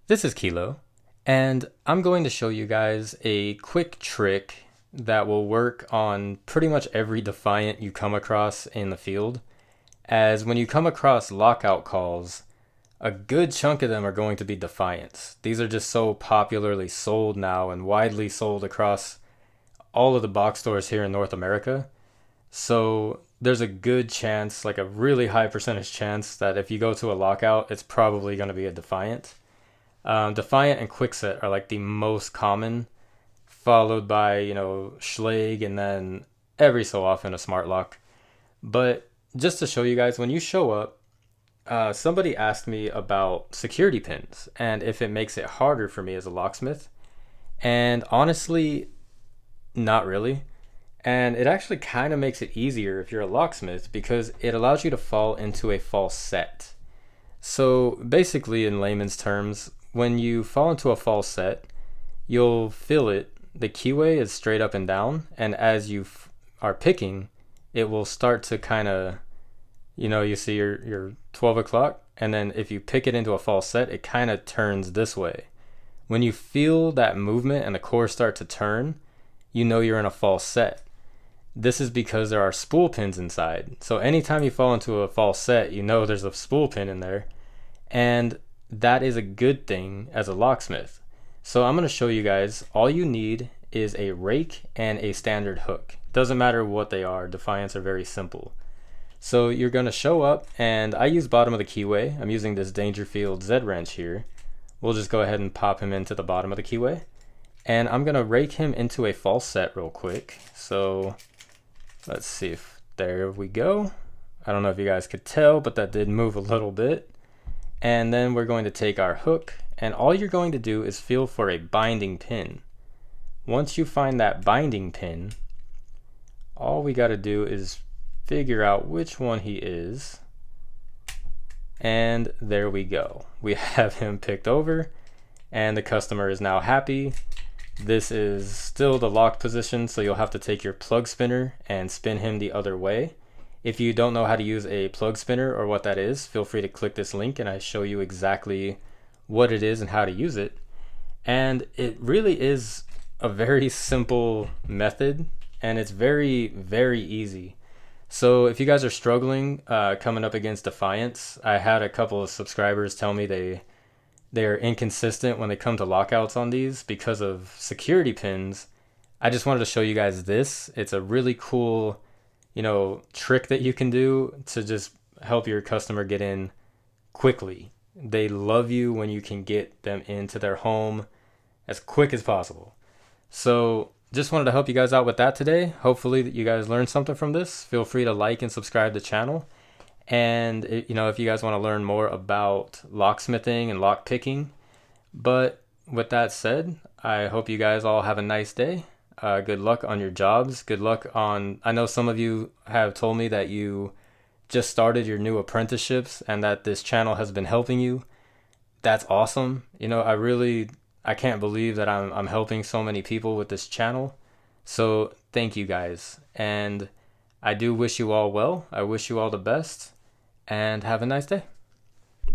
This is Kilo, and I'm going to show you guys a quick trick that will work on pretty much every Defiant you come across in the field. As when you come across lockout calls, a good chunk of them are going to be Defiants. These are just so popularly sold now and widely sold across all of the box stores here in North America. So there's a good chance, like a really high percentage chance, that if you go to a lockout, it's probably going to be a Defiant. Defiant and Quickset are like the most common, followed by, Schlag and then every so often a Smart Lock. But just to show you guys, when you show up, somebody asked me about security pins and if it makes it harder for me as a locksmith. And honestly, not really. And it actually kind of makes it easier if you're a locksmith because it allows you to fall into a false set. So basically, in layman's terms, when you fall into a false set, you'll feel it. The keyway is straight up and down, and as you are picking, it will start to kind of, you see your 12 o'clock, and then if you pick it into a false set, it kind of turns this way. When you feel that movement and the core start to turn, you know you're in a false set. This is because there are spool pins inside. So anytime you fall into a false set, you know there's a spool pin in there. And that is a good thing as a locksmith. So I'm going to show you guys, all you need is a rake and a standard hook. Doesn't matter what they are, Defiants are very simple. So you're going to show up, and I use bottom of the keyway. I'm using this Dangerfield Z wrench here. We'll just go ahead and pop him into the bottom of the keyway. And I'm going to rake him into a false set real quick. So let's see if, there we go. I don't know if you guys could tell, but that did move a little bit. And then we're going to take our hook, and all you're going to do is feel for a binding pin. Once you find that binding pin, all we got to do is figure out which one he is. And there we go. We have him picked over, and the customer is now happy. This is still the lock position, so you'll have to take your plug spinner and spin him the other way. If you don't know how to use a plug spinner or what that is, feel free to click this link and I show you exactly what it is and how to use it. And it really is a very simple method, and it's very, very easy. So if you guys are struggling coming up against Defiants, I had a couple of subscribers tell me they're inconsistent when they come to lockouts on these because of security pins. I just wanted to show you guys this. It's a really cool trick that you can do to just help your customer get in quickly. They love you when you can get them into their home as quick as possible. So just wanted to help you guys out with that today. Hopefully that you guys learned something from this. Feel free to like and subscribe to the channel. And if you guys want to learn more about locksmithing and lock picking. But with that said, I hope you guys all have a nice day. Good luck on your jobs. Good luck on, I know some of you have told me that you just started your new apprenticeships and that this channel has been helping you. That's awesome. I can't believe that I'm helping so many people with this channel. So thank you guys. And I do wish you all well. I wish you all the best and have a nice day.